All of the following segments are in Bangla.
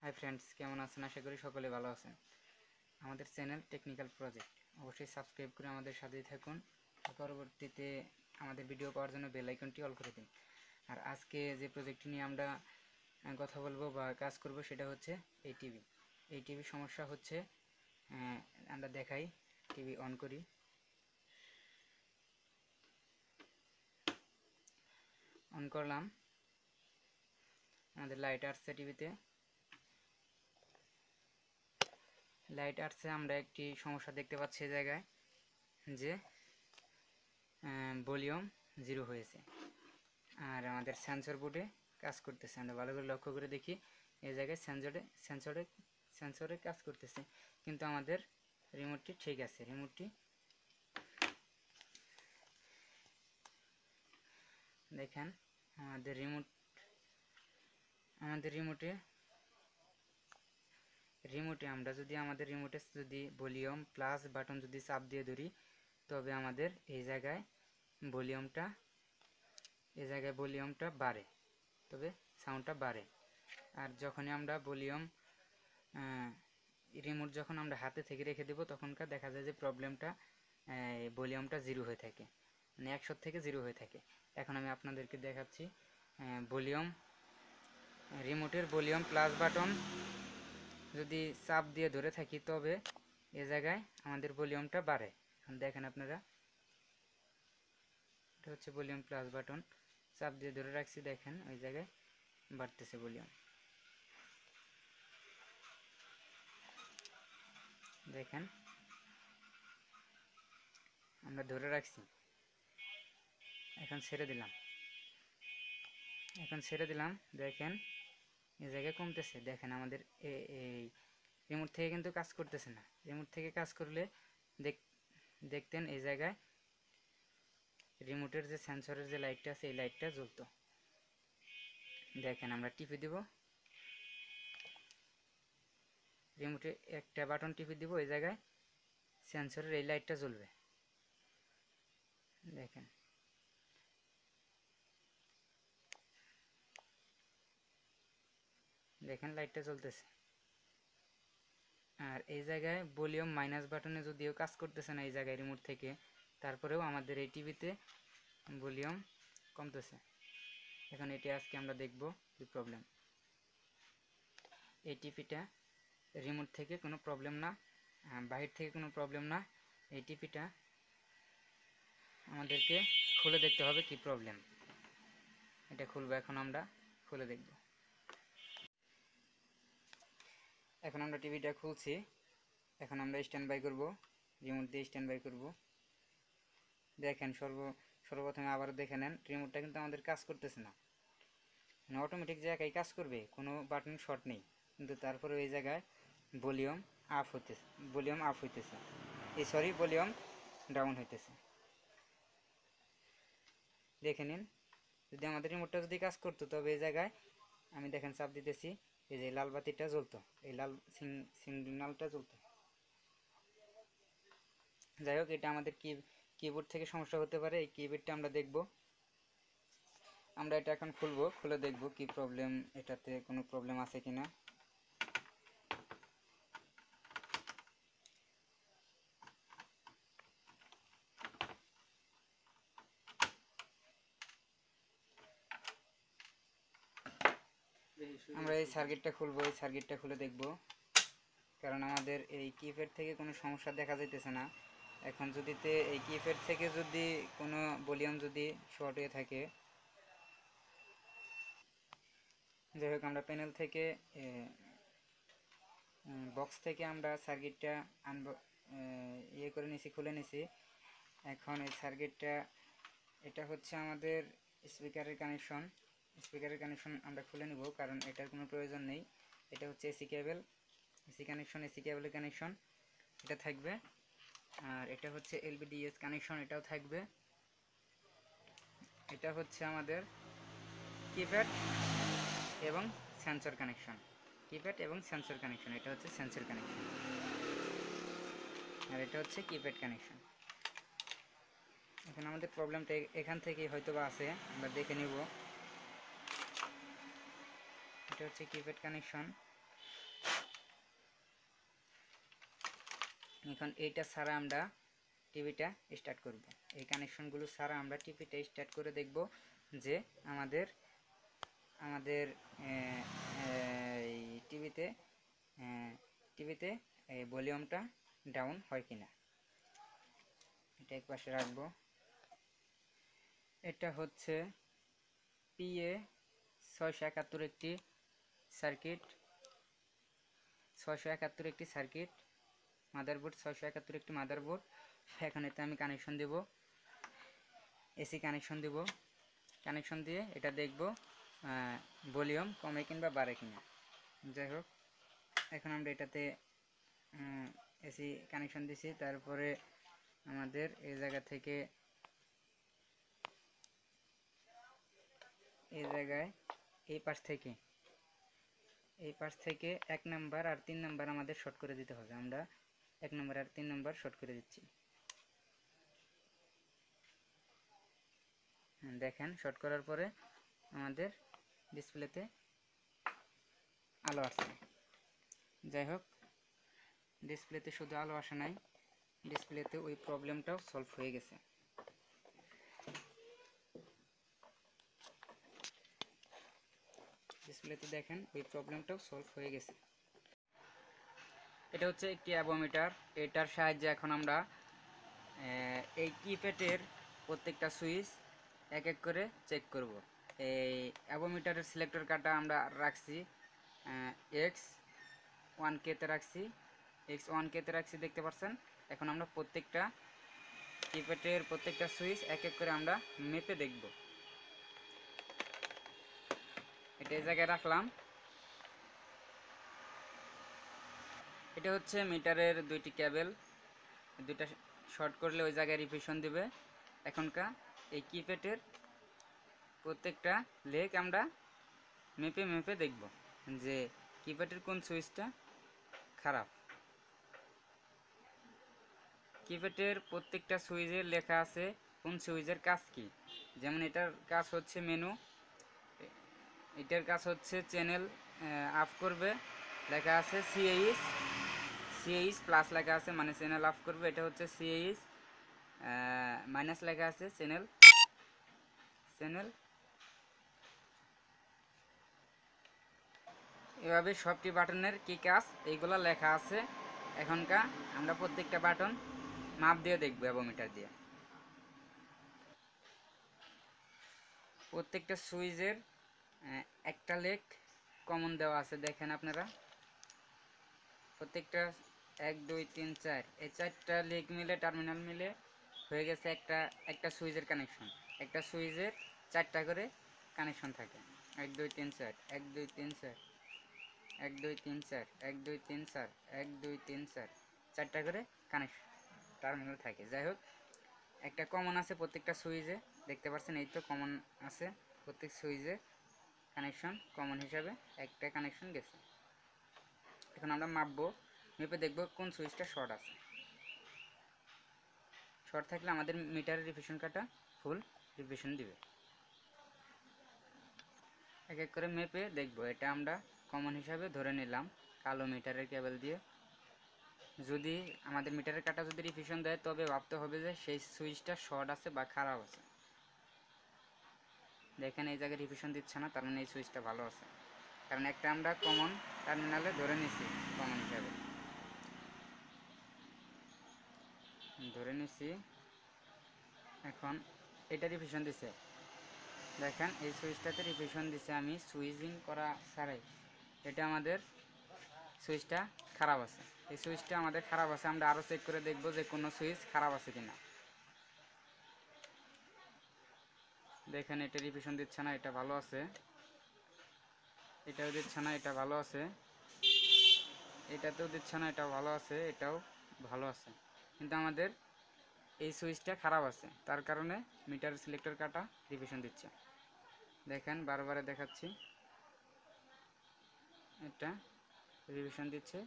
হাই ফ্রেন্ডস, কেমন আছেন? আশা করি সকলে ভালো আছেন। আমাদের চ্যানেল টেকনিক্যাল প্রজেক্ট অবশ্যই সাবস্ক্রাইব করে আমাদের সাথেই থাকুন। পরবর্তীতে আমাদের ভিডিও পাওয়ার জন্য বেল আইকনটি অল করে দিন। আর আজকে যে প্রজেক্টটি নিয়ে আমরা কথা বলবো বা কাজ করব সেটা হচ্ছে এই টিভি সমস্যা হচ্ছে। আমরা দেখাই, টিভি অন করি, অন করলাম, আমাদের লাইট আসছে, টিভিতে লাইট আসছে। আমরা একটি সমস্যা দেখতে পাচ্ছি এই জায়গায় যে ভলিউম 0 হয়েছে আর আমাদের সেন্সর বোর্ডে কাজ করতেছে। আমরা ভালো করে লক্ষ্য করে দেখি, এই জায়গায় সেন্সরে কাজ করতেছে, কিন্তু আমাদের রিমোটটি ঠিক আছে। রিমোটটি দেখেন, আমাদের রিমোটে আমরা যদি ভলিউম প্লাস বাটন যদি চাপ দিয়ে ধরি, তবে আমাদের এই জায়গায় ভলিউমটা বাড়ে, তবে সাউন্ডটা বাড়ে। আর যখনই আমরা রিমোট যখন আমরা হাতে থেকে রেখে দেব, তখনকার দেখা যায় যে ভলিউমটা 0 হয়ে থাকে, মানে 100 থেকে 0 হয়ে থাকে। এখন আমি আপনাদেরকে দেখাচ্ছি, রিমোটের ভলিউম প্লাস বাটন যদি চাপ দিয়ে ধরে থাকি, তবে এ জায়গায় আমাদের ভলিউমটা বাড়ে। এখন দেখেন আপনারা, এটা হচ্ছে ভলিউম প্লাস বাটন, চাপ দিয়ে ধরে রাখছি, দেখেন ওই জায়গায় বাড়তেছে ভলিউম। দেখেন, আমরা ধরে রাখছি, এখন ছেড়ে দিলাম, দেখেন এই জায়গায় কমতেছে। দেখেন আমাদের এই রিমোট থেকে কিন্তু কাজ করতেছে না। রিমোট থেকে কাজ করলে দেখতেন এই জায়গায় রিমোটের যে সেন্সরের যে লাইটটা আছে, এই লাইটটা জ্বলতো। দেখেন, আমরা টিপে দিব, রিমোটে একটা বাটন টিপে দিব, এই জায়গায় সেন্সরের এই লাইটটা জ্বলবে। দেখেন লাইটটা জ্বলতেছে। আর এই জায়গায় ভলিউম মাইনাস বাটনে যদিও কাজ করতেছে না এই জায়গায় রিমোট থেকে, তারপরেও আমাদের এই টিভিতে ভলিউম কমতেছে। এখন এটি আজকে আমরা দেখব কি প্রবলেম। এই টিভিটা রিমোট থেকে কোনো প্রবলেম না, বাহির থেকে কোনো প্রবলেম না। এই টিভিটা আমাদেরকে খুলে দেখতে হবে কি প্রবলেম। এটা খুলবো, এখন আমরা খুলে দেখব। এখন আমরা টিভিটা খুলছি, এখন আমরা স্ট্যান্ড বাই করব, রিমোট দিয়ে স্ট্যান্ড বাই করব। দেখেন, সর্বপ্রথমে আবার দেখে নেন, রিমোটটা কিন্তু আমাদের কাজ করতেছে না, মানে অটোমেটিক জায়গায় কাজ করবে, কোনো বাটন শর্ট নেই, কিন্তু তারপরে এই জায়গায় ভলিউম আপ হইতেছে, ভলিউম ডাউন হইতেছে। দেখে নিন, যদি আমাদের রিমোটটা যদি কাজ করতো, তবে এই জায়গায় আমি দেখেন চাপ দিতেছি, এই যে লাল বাতিটা জ্বলতো, এই লাল সিগন্যালটা জ্বলতো। যাই হোক, এটা আমাদের কিবোর্ড থেকে সমস্যা হতে পারে। এই কিবোর্ডটা আমরা দেখব, আমরা এটা এখন খুলবো, খুলে দেখব কি প্রবলেম, এটাতে কোনো প্রবলেম আছে কিনা। আমরা এই সার্কিটটা খুলবো, এই সার্কিটটা খুলে দেখব, কারণ আমাদের এই কিপ্যাড থেকে কোনো সমস্যা দেখা যাইতেছে না। এখন এই কিপ্যাড থেকে যদি কোনো ভলিউম যদি শর্ট হয়ে থাকে, যাই হোক, আমরা প্যানেল থেকে বক্স থেকে আমরা সার্কিটটা খুলে নিছি। এখন এই সার্কিটটা, এটা হচ্ছে আমাদের স্পিকারের কানেকশন আমরা খুলে নিব, কারণ এটার কোনো প্রয়োজন নেই। এটা হচ্ছে এসি কেবলের কানেকশন, এটা থাকবে। আর এটা হচ্ছে এলভিডিএস কানেকশন, এটাও থাকবে। এটা হচ্ছে আমাদের কিপ্যাড এবং সেন্সর কানেকশন, এটা হচ্ছে সেন্সর কানেকশন, আর এটা হচ্ছে কিপ্যাড কানেকশন। এখন আমাদের প্রবলেমটা এখান থেকেই হয়তো বা আছে, আমরা দেখে নিব। এটা হচ্ছে কিপ্যাড কানেকশন, এখন এইটা ছাড়া আমরা টিভিটা স্টার্ট করব। এই কানেকশনগুলো ছাড়া আমরা টিভিটা স্টার্ট করে দেখব যে আমাদের আমাদের এই টিভিতে এই ভলিউমটা ডাউন হয় কিনা। এটা এক পাশে রাখবো। এটা হচ্ছে PA 671 একটি সার্কিট, 671 একটি সার্কিট মাদারবোর্ড, 671 একটি মাদারবোর্ড। এখন এতে আমি কানেকশন দেব, এসি কানেকশন দেব। কানেকশন দিয়ে এটা দেখব ভলিউম কমে কিংবা বাড়ে কিনা। যাই হোক, এখন আমরা এটাতে এসি কানেকশন দিছি। তারপরে আমাদের এই জায়গা থেকে এই জায়গায় এই পাশ থেকে 1 নাম্বার আর 3 নাম্বার আমাদের শর্ট করে দিতে হবে। আমরা 1 নাম্বার আর 3 নাম্বার শর্ট করে দিচ্ছি। দেখেন শর্ট করার পরে আমাদের ডিসপ্লেতে আলো আসছে। যাই হোক, ডিসপ্লেতে শুধু আলো আসে নাই, ডিসপ্লেতে ওই প্রবলেমটাও সলভ হয়ে গেছে। ডিসপ্লেতে দেখেন ওই প্রবলেমটাও সলভ হয়ে গেছে। এটা হচ্ছে একটি অ্যাভোমিটার। এটার সাহায্যে এখন আমরা এই কিপ্যাডের প্রত্যেকটা সুইচ এক এক করে চেক করব। এই অ্যাভোমিটারের সিলেক্টর কাটা আমরা রাখছি X1K-তে রাখছি, X1K-তে রাখছি, দেখতে পাচ্ছেন। এখন আমরা প্রত্যেকটা কিপ্যাডের প্রত্যেকটা সুইচ এক এক করে আমরা মেপে দেখব। এটা এই জায়গায় রাখলাম। এটা হচ্ছে মিটারের দুইটি কেবল, দুইটা শর্ট করলে ওই জায়গায় রিফ্লেকশন দিবে। এখনকার এই কিপ্যাডের প্রত্যেকটা লেগ আমরা মেপে মেপে দেখব যে কিপ্যাডের কোন সুইচটা খারাপ। কিপ্যাডের প্রত্যেকটা সুইচের লেখা আছে কোন সুইচের কাজ কি। যেমন এটার কাজ হচ্ছে মেনু, এটার কাজ হচ্ছে চ্যানেল আপ করবে, লেখা আছে সিএইচ প্লাস লেখা আছে, মানে চ্যানেল আপ করবে। এটা হচ্ছে সিএইচ মাইনাস লেখা আছে, চ্যানেল এভাবে সবটি বাটনের কি কাজ এইগুলো লেখা আছে। এখনকার আমরা প্রত্যেকটা বাটন মাপ দিয়ে দেখব অ্যাভোমিটার দিয়ে। প্রত্যেকটা সুইচের একটা লেগ কমন দেওয়া আছে, দেখেন আপনারা। প্রত্যেকটা 1 2 3 4 এই 4টা লেগ মিলে টার্মিনাল মিলে হয়ে গেছে একটা সুইচের কানেকশন। একটা সুইচের 4টা করে কানেকশন থাকে। 1 2 3 4 1 2 3 4 1 2 3 4 1 2 3 4 1 2 3 4 4টা করে কানেকশন টার্মিনাল থাকে। যাই হোক, একটা কমন আছে প্রত্যেকটা সুইচে, দেখতে পাচ্ছেন। এই তো কমন আছে প্রত্যেক সুইচে, কানেকশন কমন হিসাবে একটা কানেকশন গেছে। এখন আমরা মাপবো, মেপে দেখব কোন সুইচটা শর্ট আছে। শর্ট থাকলে আমাদের মিটারের রিফ্লেকশন কাটা ফুল রিফ্লেকশন দিবে। এক এক করে মেপে দেখব। এটা আমরা কমন হিসাবে ধরে নিলাম কালো মিটারের কেবল দিয়ে। যদি আমাদের মিটারের কাটা যদি রিফ্লেকশন দেয়, তবে ভাবতে হবে যে সেই সুইচটা শর্ট আছে বা খারাপ আছে। দেখেন এই জায়গায় রিফ্লেকশন দিচ্ছে না, তার মানে এই সুইচটা ভালো আছে, কারণ একটা আমরা কমন টার্মিনালে ধরে নিছি, কমন হিসাবে ধরে নিছি। এখন এটা রিফ্লেকশন দিছে, দেখেন এই সুইচটাতে রিফ্লেকশন দিছে আমি সুইচিং করা ছাড়াই। এটা আমাদের সুইচটা খারাপ আছে, এই সুইচটা আমাদের খারাপ আছে। আমরা আরও চেক করে দেখব যে কোনো সুইচ খারাপ আছে কিনা। দেখেন এটা রিফ্লেকশন দিচ্ছে না, এটা ভালো আছে। এটাও দিচ্ছে না, এটা ভালো আছে। এটাতেও দিচ্ছে না, এটাও ভালো আছে। এটাও ভালো আছে, কিন্তু আমাদের এই সুইচটা খারাপ আছে, তার কারণে মিটার সিলেক্টর কাটা রিফ্লেকশন দিচ্ছে। দেখেন বারবার দেখাচ্ছি, এটা রিফ্লেকশন দিচ্ছে।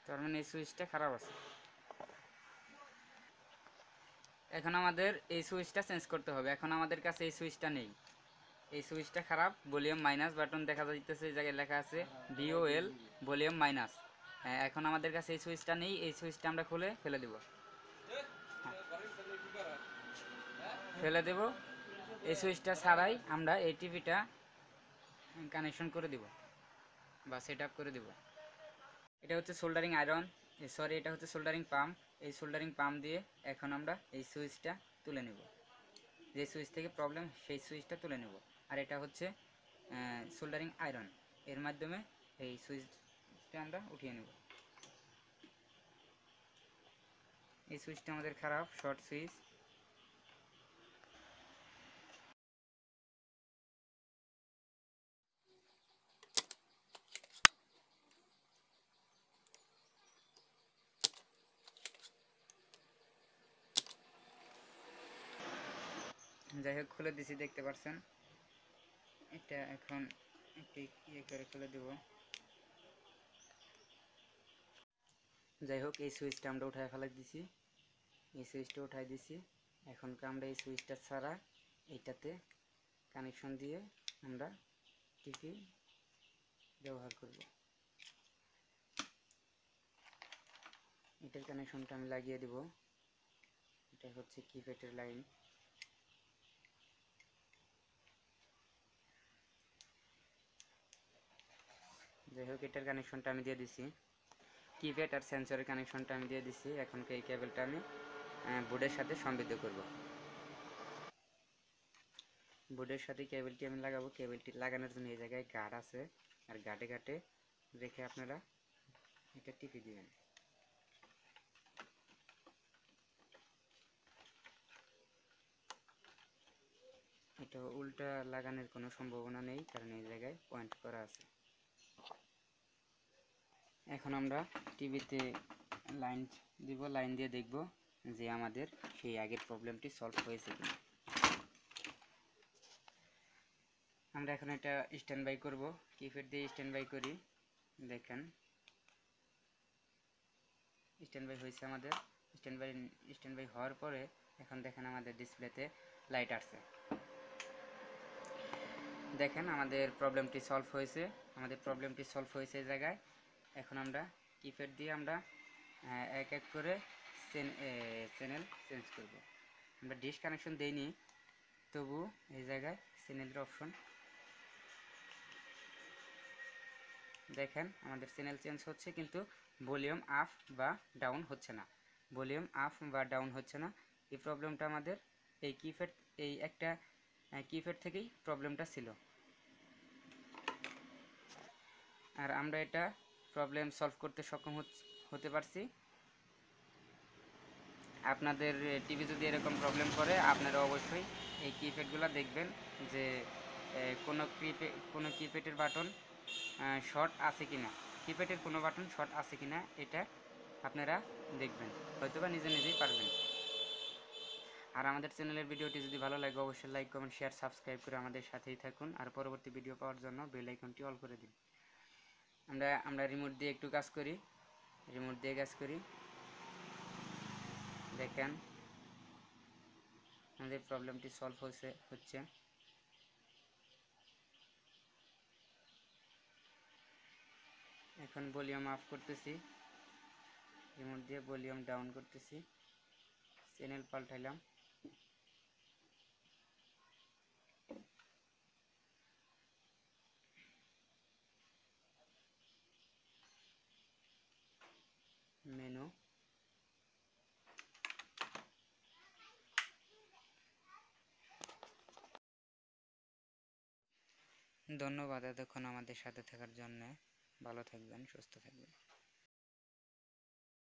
তার মানে এই সুইচটা খারাপ আছে। এখন আমাদের এই সুইচটা চেঞ্জ করতে হবে। এখন আমাদের কাছে এই সুইচটা নেই, এই সুইচটা খারাপ। ভলিউম মাইনাস বাটন দেখা যাইতেছে, এই জায়গায় লেখা আছে VOL ভলিউম মাইনাস। এখন আমাদের কাছে এই সুইচটা নেই, এই সুইচটা আমরা খুলে ফেলে দেব, ফেলে দেব। এই সুইচটা ছাড়াই আমরা এই টিভিটা কানেকশন করে দেব বা সেট আপ করে দেব। এটা হচ্ছে সোল্ডারিং আয়রন, সরি এটা হচ্ছে সোল্ডারিং পাম্প। এই সোল্ডারিং পাম্প দিয়ে এখন আমরা এই সুইচটা তুলে নেব, যে সুইচ থেকে প্রবলেম সেই সুইচটা তুলে নেব। আর এটা হচ্ছে সোল্ডারিং আয়রন, এর মাধ্যমে এই সুইচটা আমরা উঠিয়ে নেব। এই সুইচটা আমাদের খারাপ, শর্ট সুইচ। যাই হোক খুলে দিছি, দেখতে পাচ্ছেন। এটা এখন একটু ইয়ে করে খুলে দেব। যাই হোক এই সুইচটা আমরা উঠায় ফেলে দিছি, এই সুইচটা উঠাই দিছি। এখন আমরা এই সুইচটা ছাড়া এইটাতে কানেকশন দিয়ে আমরা টিভি ব্যবহার করব। এটার কানেকশনটা আমি লাগিয়ে দেব। এটা হচ্ছে কিপ্যাডের লাইন। যাই হোক এটার কানেকশনটা আমি দিয়ে দিছি, কিপ্যাড আর সেন্সরের কানেকশনটা আমি দিয়ে দিছি। এখন এই কেবলটা আমি বোর্ডের সাথে সংযুক্ত করব। বোর্ডের সাথে কেবলটি আমি লাগাবো। কেবলটি লাগানোর জন্য এই জায়গায় গার্ড আছে, আর গার্ডে গার্ডে রেখে আপনারা এটা টিপে দিবেন। এটা উল্টা লাগানোর কোনো সম্ভাবনা নেই, কারণ এই জায়গায় পয়েন্ট করা আছে। এখন আমরা টিভিতে লাইন দিব, লাইন দিয়ে দেখব যে আমাদের সেই আগের প্রবলেমটি সলভ হয়েছে কিনা। আমরা এখন এটা স্ট্যান্ড বাই করব, কিপ্যাড দিয়ে স্ট্যান্ড বাই করি। দেখেন স্ট্যান্ড বাই হয়েছে আমাদের। স্ট্যান্ড বাই হওয়ার পরে এখন দেখেন আমাদের ডিসপ্লেতে লাইট আসছে। দেখেন আমাদের প্রবলেমটি সলভ হয়েছে, এই জায়গায়। এখন আমরা কিপ্যাড দিয়ে আমরা এক এক করে চ্যানেল চেঞ্জ করব। আমরা ডিশ কানেকশন দেইনি, তবু এই জায়গায় চ্যানেলের অপশন। দেখেন আমাদের চ্যানেল চেঞ্জ হচ্ছে, কিন্তু ভলিউম আপ বা ডাউন হচ্ছে না। ভলিউম আপ বা ডাউন হচ্ছে না, এই প্রবলেমটা আমাদের এই কিপ্যাড, এই একটা কিপ্যাড থেকেই প্রবলেমটা ছিল। আর আমরা এটা প্রবলেম সলভ করতে সক্ষম হতে পারছি। আপনাদের টিভি যদি এরকম প্রবলেম করে, আপনারা অবশ্যই এই কিপ্যাডগুলো দেখবেন যে কোনো কিপ্যাডের বাটন শর্ট আছে কিনা, কিপ্যাডের কোনো বাটন শর্ট আছে কিনা এটা আপনারা দেখবেন, হয়তোবা নিজে নিজেই পারবেন। আর আমাদের চ্যানেলের ভিডিওটি যদি ভালো লাগে অবশ্যই লাইক, কমেন্ট, শেয়ার, সাবস্ক্রাইব করে আমাদের সাথেই থাকুন। আর পরবর্তী ভিডিও পাওয়ার জন্য বেল আইকনটি অল করে দিন। আমরা রিমোট দিয়ে একটু কাজ করি, রিমোট দিয়ে কাজ করি। দেখেন আমাদের প্রবলেমটি সলভ হচ্ছে। এখন ভলিউম আপ করতেছি, রিমোট দিয়ে ভলিউম ডাউন করতেছি, চ্যানেল পাল্টাইলাম। মেনু, ধন্যবাদ এতক্ষণ আমাদের সাথে থাকার জন্য। ভালো থাকবেন, সুস্থ থাকবেন।